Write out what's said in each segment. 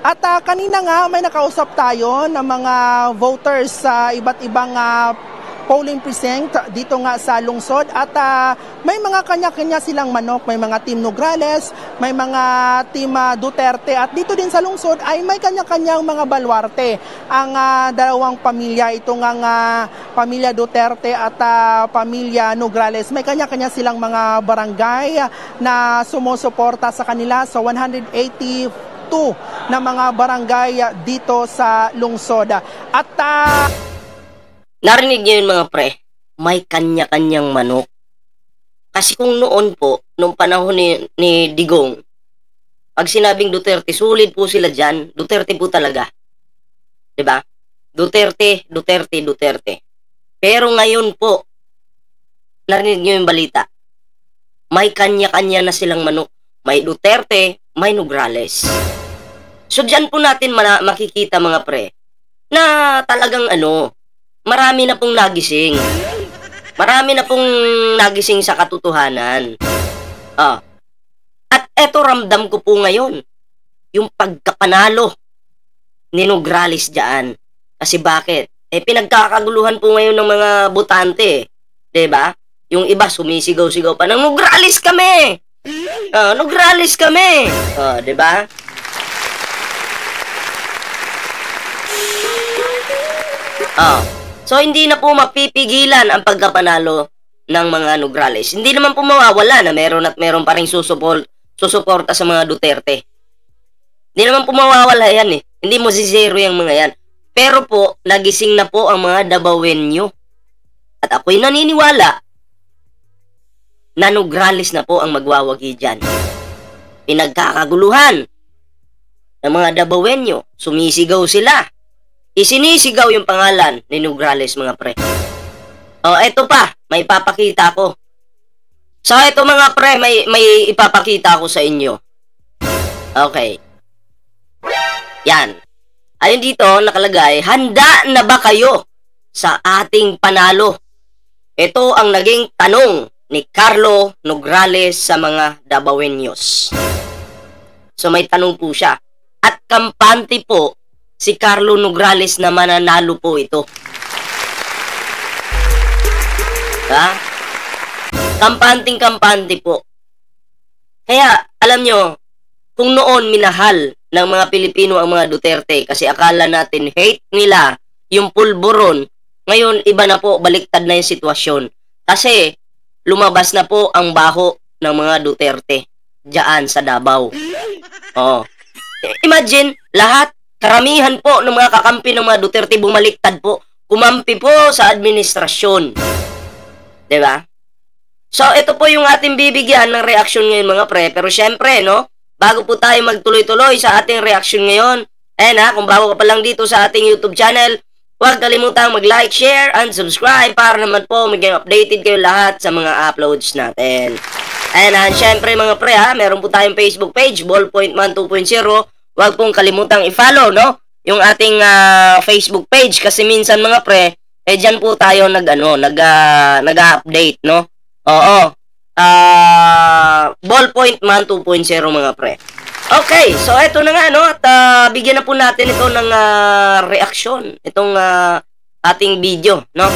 At kanina nga may nakausap tayo ng mga voters sa iba't ibang polling precinct dito nga sa lungsod at may mga kanya-kanya silang manok, may mga Team Nograles, may mga Team Duterte at dito din sa lungsod ay may kanya-kanyang mga baluarte. Ang dalawang pamilya, itong ang pamilya Duterte at pamilya Nograles, may kanya-kanya silang mga barangay na sumusuporta sa kanila sa 182 na mga barangay dito sa lungsod. At narinig niyo yun mga pre, may kanya-kanyang manok. Kasi kung noon po, nung panahon ni Digong, pag sinabing Duterte, sulit po sila dyan. Duterte po talaga. Diba? Duterte, Duterte, Duterte. Pero ngayon po, narinig niyo yung balita, may kanya-kanya na silang manok. May Duterte, may Nograles. So dyan po natin makikita mga pre, na talagang marami na pong nagising. Marami na pong nagising sa katotohanan. At eto ramdam ko po ngayon, yung pagkapanalo ni Nograles dyan. Kasi bakit? Pinagkakaguluhan po ngayon ng mga botante. Diba? Yung iba sumisigaw-sigaw pa ng Nograles kami! Nograles kami! Diba? So, hindi na po mapipigilan ang pagkapanalo ng mga Nograles. Hindi naman po mawawala na meron pa rin susuporta sa mga Duterte. Hindi naman po mawawala yan eh. Hindi mo zero yung mga yan. Pero po, nagising na po ang mga Dabawenyo. At ako'y naniniwala na Nograles na po ang magwawagi dyan. Pinagkakaguluhan ng mga Dabawenyo. Sumisigaw sila. Isinisigaw yung pangalan ni Nograles mga pre. Eto pa, may ipapakita ko. So eto mga pre, may ipapakita ko sa inyo. Okay. Yan. Ayun dito nakalagay, handa na ba kayo sa ating panalo? Ito ang naging tanong ni Carlo Nograles sa mga Dabawenyos. So may tanong po siya. At kampante po si Carlo Nograles na mananalo po ito. Kampanting-kampante po. Kaya, alam nyo, kung noon minahal ng mga Pilipino ang mga Duterte kasi akala natin hate nila yung pulburon, ngayon iba na po, baliktad na yung sitwasyon. Kasi, lumabas na po ang baho ng mga Duterte diyan sa Davao. Imagine, lahat, karamihan po ng mga kakampi ng mga Duterte bumaliktad po. Kumampi po sa administrasyon. Diba? So, ito po yung ating bibigyan ng reaksyon ngayon mga pre. Pero syempre, no? Bago po tayo magtuloy-tuloy sa ating reaksyon ngayon, kung bago ka pa lang dito sa ating YouTube channel, huwag kalimutang mag-like, share, and subscribe para naman po maging updated kayo lahat sa mga uploads natin. Syempre mga pre, meron po tayong Facebook page, Ballpoint Man 2.0. Huwag pong kalimutang i-follow, no? Yung ating Facebook page kasi minsan mga pre, dyan po tayo nag-update, no? Ballpoint Man 2.0 mga pre. Okay, so eto na nga, no? At bigyan na po natin ito ng reaksyon. Itong ating video, no?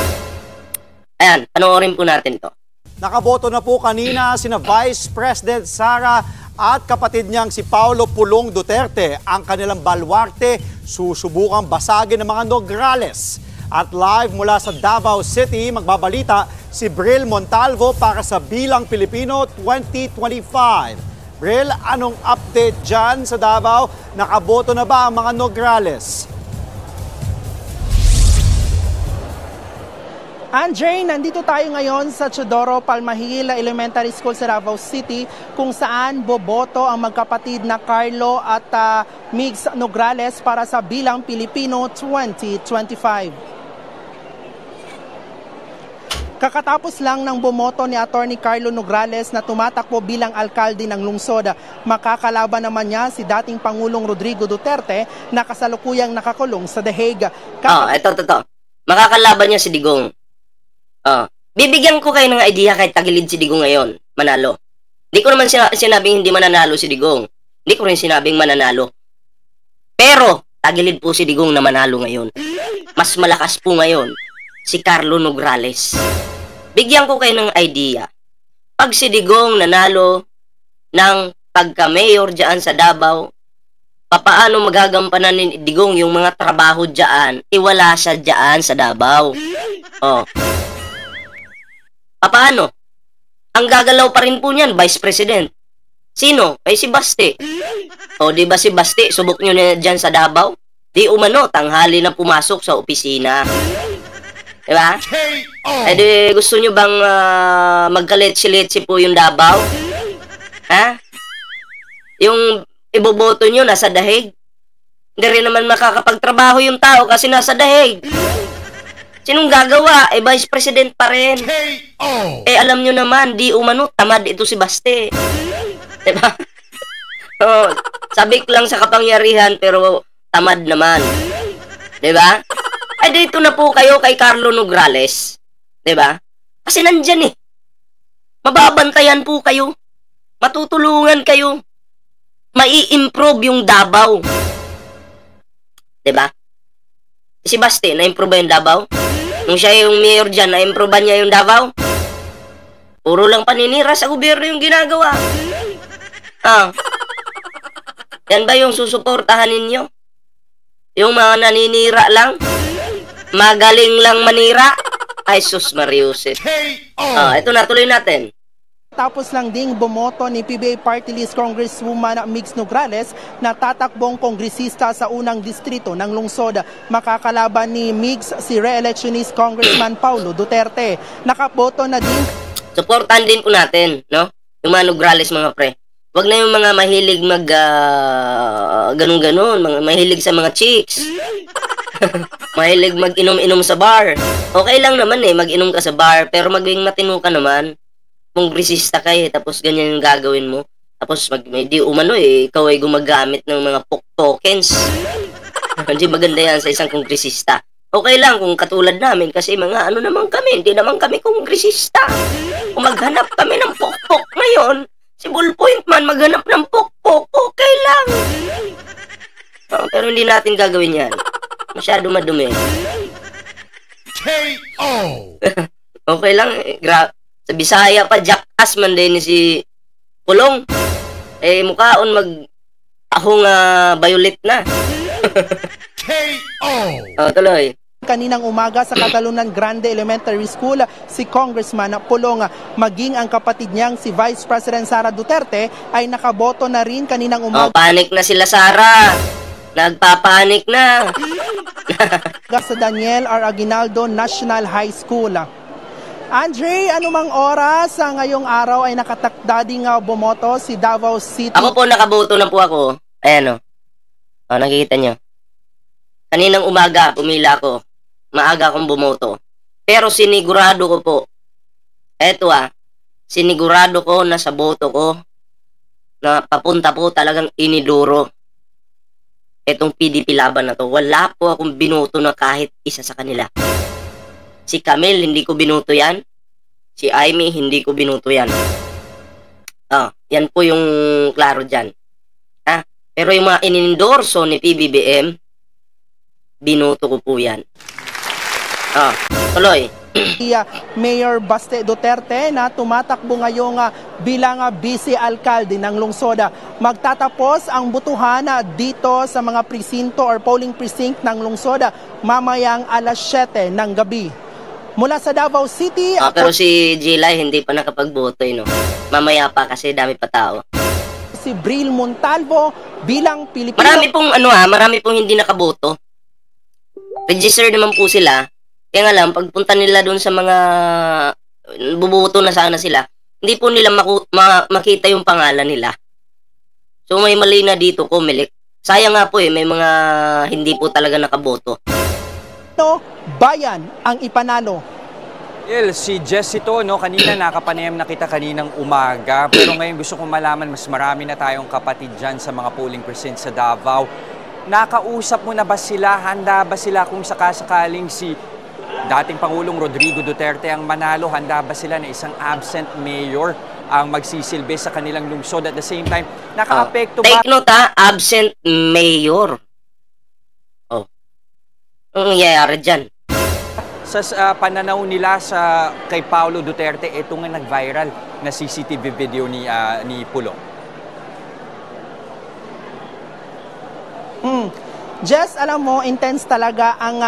Ayan, panoorin po natin ito. Nakaboto na po kanina sina Vice President Sara at kapatid niyang si Paulo Pulong Duterte. Ang kanilang baluarte susubukang basagin ng mga Nograles. At live mula sa Davao City, magbabalita si Bril Montalvo para sa Bilang Pilipino 2025. Bril, anong update dyan sa Davao? Nakaboto na ba ang mga Nograles? Andre, nandito tayo ngayon sa Teodoro Palmahil Elementary School sa Davao City kung saan boboto ang magkapatid na Carlo at Migs Nograles para sa Bilang Pilipino 2025. Kakatapos lang ng bumoto ni Atty. Carlo Nograles na tumatakbo bilang alkalde ng lungsod. Makakalaban naman niya si dating Pangulong Rodrigo Duterte na kasalukuyang nakakulong sa The Hague. Ito. Makakalaban niya si Digong. Bibigyan ko kayo ng idea kahit tagilid si Digong ngayon, manalo. Hindi ko naman sinabing hindi mananalo si Digong. Hindi ko rin sinabing mananalo. Pero, tagilid po si Digong na manalo ngayon. Mas malakas po ngayon si Carlo Nograles. Bigyan ko kayo ng idea. Pag si Digong nanalo ng pagka-mayor dyan sa Davao, papaano magagampanan ni Digong yung mga trabaho dyan? Iwala siya dyan sa Davao. Oh. Papaano? Ang gagalaw pa rin po niyan, Vice President. Sino? Ay si Basti. O di ba si Basti, subok nyo na dyan sa Davao? Di umano, tanghali na pumasok sa opisina. Diba? Eh di gusto nyo bang magkaletsi-letsi po yung Davao? Ha? Yung iboboto nyo nasa dahig? Hindi rin naman makakapagtrabaho yung tao kasi nasa dahig. Sinong gagawa? Eh Vice President pa rin. Eh alam nyo naman, di umano, tamad ito si Basti. Diba? Oh, sabik lang sa kapangyarihan pero tamad naman. Diba? Ay dito na po kayo kay Carlo Nograles. Diba? Kasi nandyan eh. Mababantayan po kayo. Matutulungan kayo. Mai-improve yung Davao. Diba? Si Basti, na-improve ba yung Davao? Nung siya yung mayor dyan, na-improve niya yung Davao? Puro lang paninira sa gobyerno yung ginagawa. Ah. Yan ba yung susuportahan ninyo? Yung mga naninira lang? Magaling lang manira? Ay, sus Mariuset. Ah, ito na, tuloy natin. Tapos lang ding bumoto ni PBA Party List Congresswoman Migs Nograles na tatakbong kongresista sa unang distrito ng lungsod. Makakalaban ni Migs si re-electionist Congressman Paulo Duterte. Nakaboto na din. Supportan din po natin, no? Yung mga Nograles, mga pre. Wag na yung mga mahilig mag ganun-ganun, mga mahilig sa mga chicks. Mahilig mag-inom-inom sa bar. Okay lang naman eh, mag-inom ka sa bar, pero maging matino ka naman. Kongresista ka eh, tapos ganyan yung gagawin mo. Tapos di umano eh, ikaw ay gumagamit ng mga tokens. Hindi maganda yan sa isang kongresista. Okay lang kung katulad namin kasi mga ano naman kami, hindi naman kami kongresista. Kung maghanap kami ng pokpok ngayon, si Ballpoint man maghanap ng pokpok, okay lang. Pero hindi natin gagawin yan. Masyado madumi. K.O. Okay lang, sa Bisaya pa, jackass man din si Pulong. Eh, mukhaon ahong violet na. K.O. Tuloy. Kaninang umaga sa Catalunan Grande Elementary School, si Congressman Pulong maging ang kapatid niyang si Vice President Sara Duterte ay nakaboto na rin kaninang umaga. Panik na sila, Sara. Nagpapanik na. Sa Daniel R. Aguinaldo National High School. Andre, anumang oras ngayong araw ay nakatakda ding bumoto si Davao City. Ako po, nakaboto na po ako. Ayan o. Nakikita nyo. Kaninang umaga, pumila ako. Maaga akong bumoto. Pero sinigurado ko po. Eto sinigurado ko na sa boto ko na papunta po talagang iniduro. Etong PDP laban na to. Wala po akong binoto na kahit isa sa kanila. Si Camille, hindi ko binuto yan. Si Amy, hindi ko binuto yan. Yan po yung klaro dyan. Pero yung mga inendorso ni PBBM, binuto ko po yan. Tuloy. Mayor Baste Duterte na tumatakbo ngayong bilang vice-alkalde ng lungsod. Magtatapos ang butuhan dito sa mga presinto or polling precinct ng lungsod mamayang alas 7 ng gabi. Mula sa Davao City... pero si Jilay hindi pa nakapagboto no? Mamaya pa kasi dami pa tao. Si Bril Montalvo bilang Pilipino... Marami pong hindi nakaboto. Register naman po sila. Kaya nga lang, pagpunta nila doon sa mga buboto na sana sila, hindi po nila makita yung pangalan nila. So may mali na dito, Comelec. Sayang nga po may mga hindi po talaga nakaboto. Bayan ang ipanalo. Si Jessito, kanina nakapanayam na kita kaninang umaga, pero ngayon gusto kong malaman, mas marami na tayong kapatid dyan sa mga polling precinct sa Davao. Nakausap mo na ba sila? Handa ba sila kung sakasakaling si dating Pangulong Rodrigo Duterte ang manalo? Handa ba sila na isang absent mayor ang magsisilbi sa kanilang lungsod? At the same time, naka-apekto ba? Take note absent mayor. Anong nangyayari dyan? Sa pananaw nila kay Paulo Duterte, ito nga nag-viral na CCTV video ni Pulong. Jess, alam mo, intense talaga ang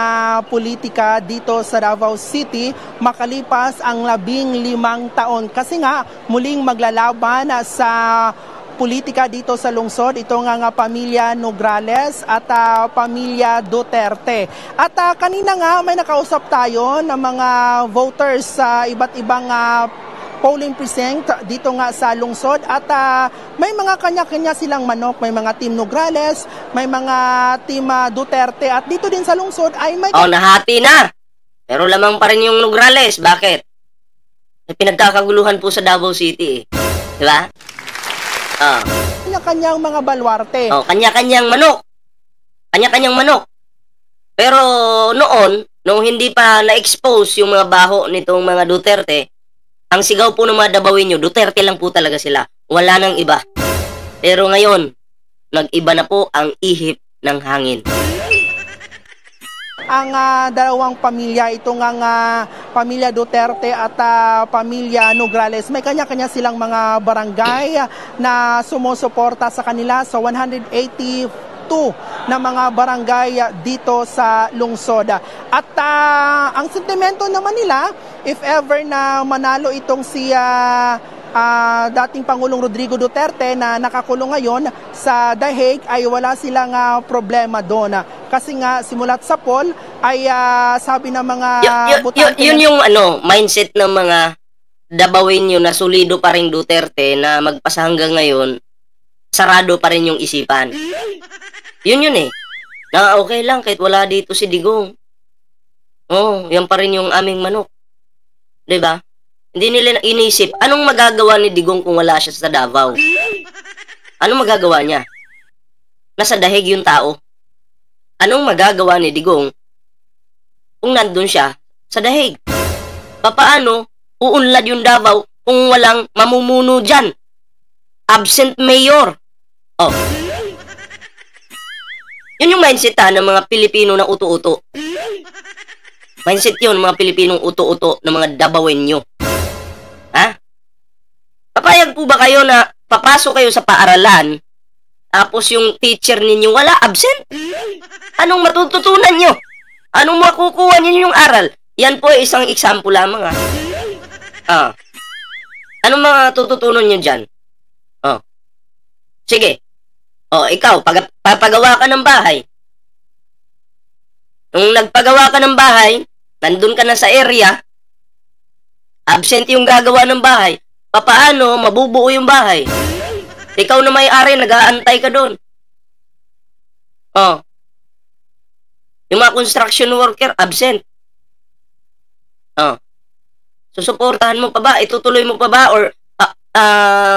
politika dito sa Davao City makalipas ang 15 taon. Kasi nga, muling maglalaban sa politika dito sa lungsod. Ito nga pamilya Nograles at pamilya Duterte. At kanina nga may nakausap tayo ng mga voters sa iba't ibang polling precinct dito nga sa lungsod at may mga kanya-kanya silang manok, may mga team Nograles, may mga team Duterte at dito din sa lungsod ay may... Nahati na! Pero lamang pa rin yung Nograles. Bakit? May pinagkakaguluhan po sa Davao City. Di ba? Kanya-kanyang mga balwarte. Kanya-kanyang manok. Kanya-kanyang manok. Pero nung hindi pa na-expose yung mga baho nitong mga Duterte, ang sigaw po ng mga Dabawinyo, Duterte lang po talaga sila. Wala nang iba. Pero ngayon, nag-iba na po ang ihip ng hangin. Ang dalawang pamilya, ito nga pamilya Duterte at pamilya Nograles, may kanya-kanya silang mga barangay na sumusuporta sa kanila sa 182 na mga barangay dito sa lungsod. At ang sentimento naman nila, if ever na manalo itong si dating Pangulong Rodrigo Duterte na nakakulong ngayon sa The Hague, ay wala silang problema doon. Kasi nga simulat sa poll ay sabi ng mga botante... Yun yung mindset ng mga Dabawinyo na solido pa rin Duterte na magpasa hanggang ngayon, sarado pa rin yung isipan. Yun eh. Na okay lang kahit wala dito si Digong. Yan pa rin yung aming manok. 'Di ba? Hindi nila inisip anong magagawa ni Digong kung wala siya sa Davao. Anong magagawa niya? Nasa dahig yung tao. Anong magagawa ni Digong kung nandun siya sa dahig? Papaano uunlad yung Davao kung walang mamumuno dyan? Absent mayor. Yun yung mindset ng mga Pilipino na uto-uto. Mindset yun, mga Pilipinong uto-uto ng mga Dabawenyo. Ha? Papayag po ba kayo na papasok kayo sa paaralan, tapos yung teacher ninyo wala, absent? Anong matututunan nyo? Anong makukuha ninyo yung aral? Yan po ay isang example lamang. Anong mga tututunan nyo dyan? Sige. Ikaw, papagawa ka ng bahay. Nung nagpagawa ka ng bahay, nandun ka na sa area, absent yung gagawa ng bahay, papaano mabubuo yung bahay? Ikaw na may-ari, nag-aantay ka doon. Yung mga construction worker, absent. Susuportahan mo pa ba? Itutuloy mo pa ba? Or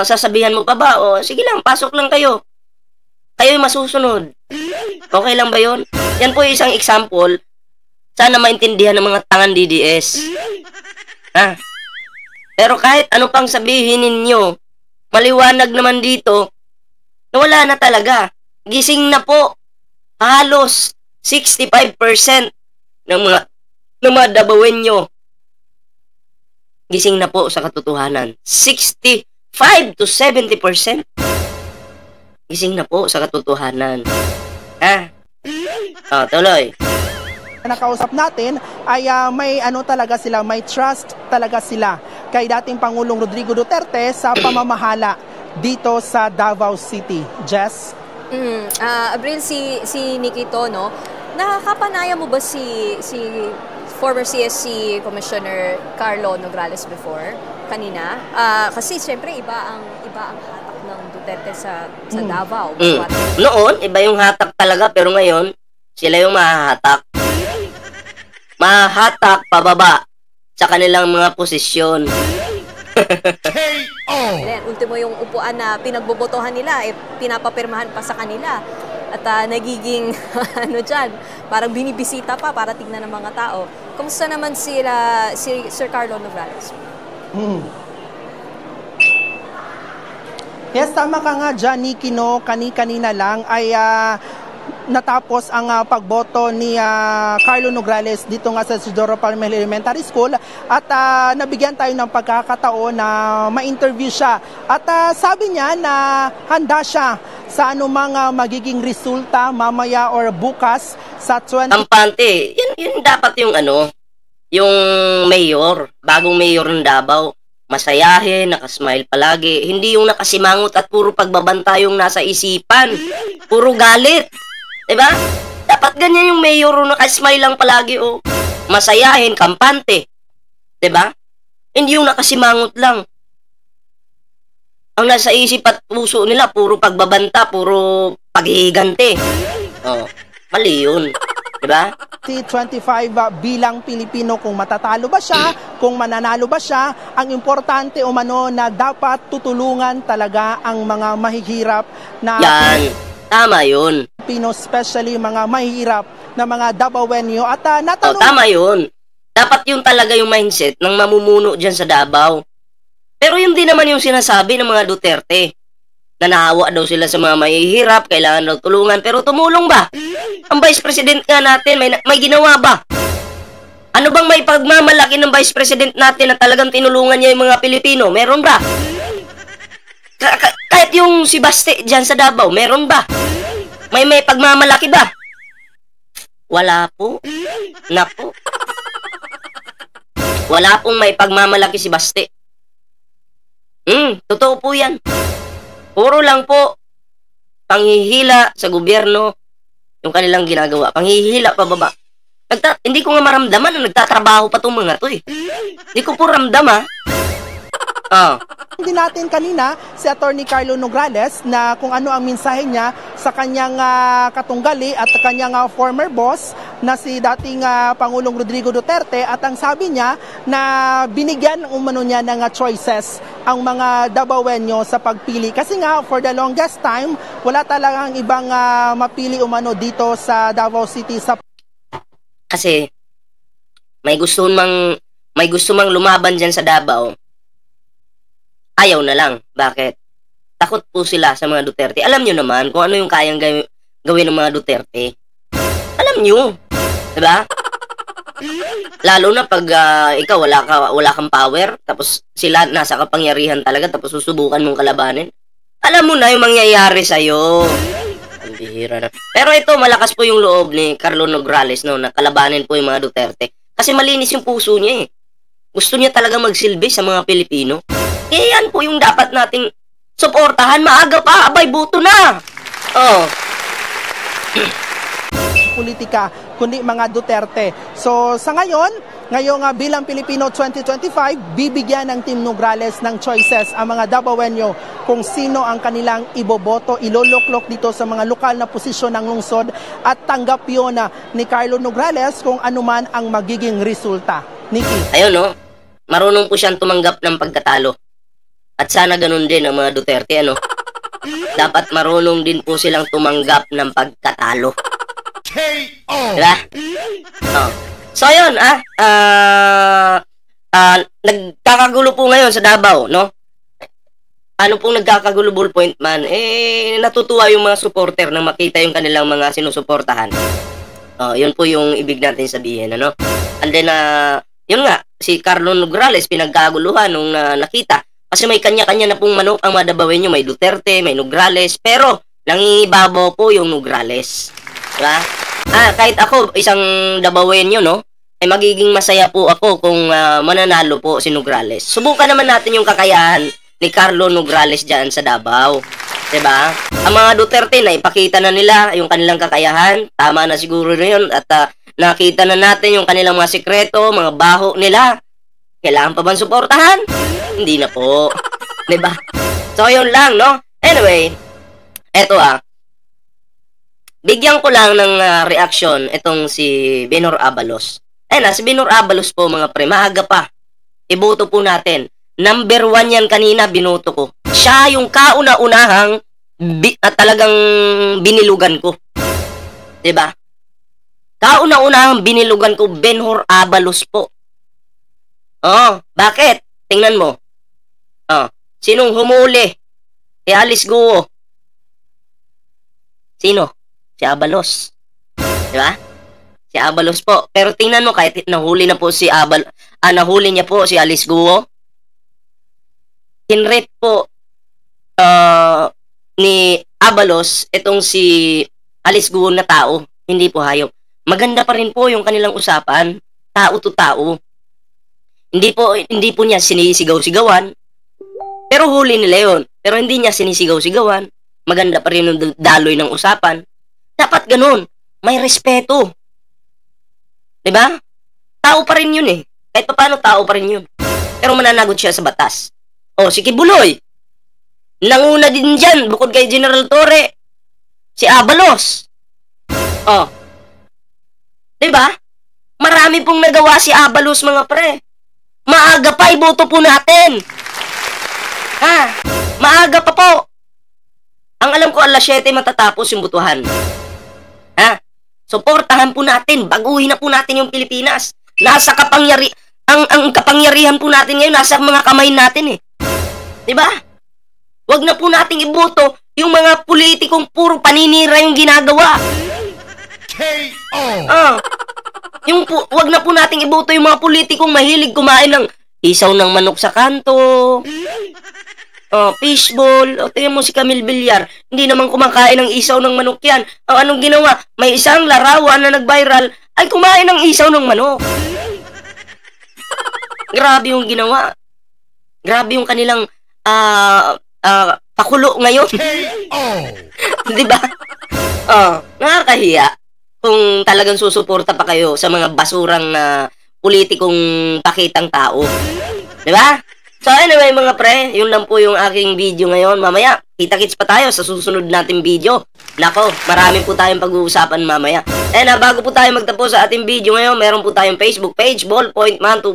sasabihan mo pa ba? Sige lang, pasok lang kayo. Kayo'y masusunod. Okay lang ba yun? Yan po yung isang example. Sana maintindihan ng mga tangan DDS. Pero kahit ano pang sabihin ninyo, maliwanag naman dito na wala na talaga. Gising na po. Halos 65% ng mga Dabawenyo. Gising na po sa katotohanan. 65 to 70%. Gising na po sa katotohanan. Tuloy. Nakausap natin ay may talaga sila, may trust talaga sila kay dating Pangulong Rodrigo Duterte sa pamamahala dito sa Davao City. Jess? Abril, si Nikito, no? Nakakapanaya mo ba si former CSC Commissioner Carlo Nograles before? Kanina? Kasi siyempre iba ang hatak ng Duterte sa Davao. Noon, iba yung hatak talaga, pero ngayon, sila yung mahahatak. Mahahatak pababa sa kanilang mga posisyon. Ultimo yung upuan na pinagbobotohan nila, pinapapirmahan pa sa kanila. At nagiging, parang binibisita pa para tignan ng mga tao. Kumusta naman si Sir Carlo Nograles? Yes, tama ka nga dyan, Nikki, no? Kanina lang ay natapos ang pagboto ni Carlo Nograles dito nga sa Isidoro Palmel Elementary School at nabigyan tayo ng pagkakataon na ma-interview siya. At sabi niya na handa siya sa anumang magiging resulta mamaya or bukas sa 20... Kampante, yun dapat yung yung mayor, bagong mayor ng Davao. Masayahin, nakasmile palagi. Hindi yung nakasimangot at puro pagbabanta yung nasa isipan. Puro galit. Diba? Dapat ganyan yung mayor, nakasmile lang palagi, oh. Masayahin, kampante. Diba? Hindi yung nakasimangot lang. Ang nasa isip at puso nila, puro pagbabanta, puro paghihigante. Oh, mali yun. Diba? 25 bilang Pilipino, kung matatalo ba siya, kung mananalo ba siya, ang importante umano na dapat tutulungan talaga ang mga mahihirap na Yan, tama yun. Pilipino, especially mga mahihirap na mga Davaoenyo. At natanong... Tama yun. Dapat yun talaga yung mindset ng mamumuno dyan sa Davao. Pero yun din naman yung sinasabi ng mga Duterte. Na naawa daw sila sa mga mahihirap, kailangan daw tulungan, pero tumulong ba? Ang Vice President nga natin, may ginawa ba? Ano bang may pagmamalaki ng Vice President natin na talagang tinulungan niya yung mga Pilipino? Meron ba? Kahit yung si Baste dyan sa Davao, meron ba? May pagmamalaki ba? Wala po. Napo. Wala pong may pagmamalaki si Baste. Totoo po yan. Puro lang po panghihila sa gobyerno yung kanilang ginagawa. Panghihila pababa. Hindi ko nga maramdaman na nagtatrabaho pa itong mga to eh. Hindi ko po ramdam Hindi natin kanina si Attorney Carlo Nograles na kung ano ang mensahe niya sa kanyang katunggali at kanyang former boss na si dating Pangulong Rodrigo Duterte, at ang sabi niya na binigyan umano niya ng choices ang mga Davaoenyo sa pagpili. Kasi nga for the longest time wala talagang ibang mapili umano dito sa Davao City. Kasi may gusto mang lumaban dyan sa Davao. Ayaw na lang. Bakit? Takot po sila sa mga Duterte. Alam nyo naman kung ano yung kayang gawin ng mga Duterte. Alam nyo. Diba? Lalo na pag ikaw wala kang power, tapos sila nasa kapangyarihan talaga, tapos susubukan mong kalabanin. Alam mo na yung mangyayari sa'yo. Ang bihira na. Pero ito, malakas po yung loob ni Carlo Nograles, no, na kalabanin po yung mga Duterte. Kasi malinis yung puso niya eh. Gusto niya talaga magsilbi sa mga Pilipino. Kaya yan po yung dapat nating suportahan. Maaga pa, abay, buto na. Politika, kundi mga Duterte. So sa ngayong bilang Pilipino 2025, bibigyan ng Team Nograles ng choices ang mga Davaoenyo kung sino ang kanilang iboboto, iloloklok dito sa mga lokal na posisyon ng lungsod, at tanggap yun ni Carlo Nograles kung anuman ang magiging resulta. Nikki. Ayun, no? Marunong po siyang tumanggap ng pagkatalo. At sana ganun din ang mga Duterte, ano? Dapat marunong din po silang tumanggap ng pagkatalo. Diba? So, ayun, nagkakagulo po ngayon sa Davao, no? Ano pong nagkakagulo, ballpoint man? Natutuwa yung mga supporter nang makita yung kanilang mga sinusuportahan. Yun po yung ibig natin sabihin, ano? And then, yun nga, si Carlo Nograles pinagkaguluhan nung nakita. Kasi may kanya-kanya na pong manok ang mga Davaoenyo. May Duterte, may Nograles, pero nangingibabaw po yung Nograles. Diba? Kahit ako, isang Davaoenyo, no? Ay magiging masaya po ako kung mananalo po si Nograles. Subukan naman natin yung kakayahan ni Carlo Nograles dyan sa Davao. Diba? Ang mga Duterte na ipakita na nila yung kanilang kakayahan. Tama na siguro na yun. At nakita na natin yung kanilang mga sikreto, mga baho nila. Kailangan pa bang suportahan? Hindi na po. Diba? So, yun lang, no? Anyway, eto bigyan ko lang ng reaction itong si Benhur Abalos. Si Benhur Abalos po, mga pre, maaga pa. Iboto po natin. Number 1 yan kanina, binoto ko. Siya yung kauna-unahang talagang binilugan ko. Diba? Kauna-unahang binilugan ko, Benhur Abalos po. Bakit? Tingnan mo. Sinong humuli? Alice Guo. Sino? Si Abalos. Di ba? Si Abalos po. Pero tingnan mo, kahit nahuli na po si nahuli niya po si Alice Guo, kinrate po ni Abalos itong si Alice Guo na tao, hindi po hayop. Maganda pa rin po yung kanilang usapan, tao to tao. Hindi po niya sinisigaw-sigawan, pero huli nila yun. Pero hindi niya sinisigaw-sigawan, maganda pa rin yung daloy ng usapan. Dapat ganun, may respeto. Diba? Tao pa rin yun eh. Kahit paano tao pa rin yun. Pero mananagot siya sa batas. O, si Kibuloy. Nanguna din dyan, bukod kay General Torre. Si Abalos. O. Diba? Marami pong nagawa si Abalos, mga pre. Maaga pa, iboto po natin. Ha? Maaga pa po. Ang alam ko, alas 7 matatapos yung butuhan. Ha? Suportahan po natin, baguhin na po natin yung Pilipinas. Nasa ang kapangyarihan po natin ngayon, nasa mga kamay natin eh. Diba? Wag na po nating iboto yung mga politikong puro paninira yung ginagawa. Wag na po nating iboto yung mga politikong mahilig kumain ng isaw ng manok sa kanto. Fishball. Tingnan mo si Camille Villar. Hindi naman kumakain ng isaw ng manok yan. Anong ginawa? May isang larawan na nag-viral ay kumain ng isaw ng manok. Grabe yung ginawa. Grabe yung kanilang pakulo ngayon. Diba? Nakakahiya kung talagang susuporta pa kayo sa mga basurang politikong pakitang tao. Diba? So anyway mga pre, yun lang po yung aking video ngayon. Mamaya, kita-kits pa tayo sa susunod nating video. Nako, marami po tayong pag-uusapan mamaya. Bago po tayo magtapos sa ating video ngayon, meron po tayong Facebook page, Ballpoint Man 2.0.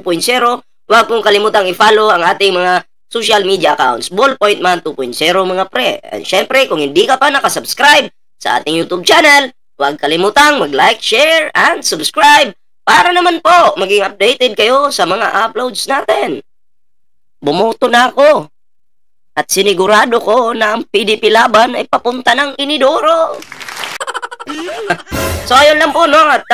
Huwag pong kalimutang i-follow ang ating mga social media accounts, Ballpoint Man 2.0 mga pre. And syempre, kung hindi ka pa nakasubscribe sa ating YouTube channel, huwag kalimutang mag-like, share, and subscribe para naman po maging updated kayo sa mga uploads natin. Bumoto na ako. At sinigurado ko na ang PDP laban ay papunta ng inidoro. So ayun lang po no. At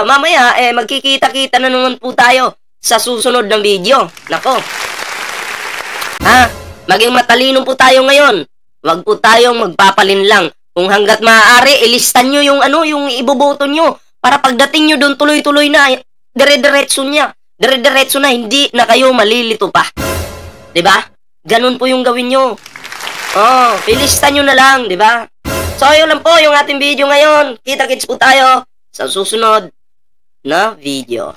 mamaya magkikita-kita na naman po tayo sa susunod ng video. Nako. Maging matalino po tayo ngayon. Huwag po tayong magpapalin lang. Kung hanggat maaari, ilistan nyo yung yung iboboto nyo. Para pagdating nyo doon tuloy-tuloy na, dire-diretso na, hindi na kayo malilito pa. Diba? Ganun po yung gawin nyo. Ilista nyo na lang, diba? So, yun lang po yung ating video ngayon. Kita-kits po tayo sa susunod na video.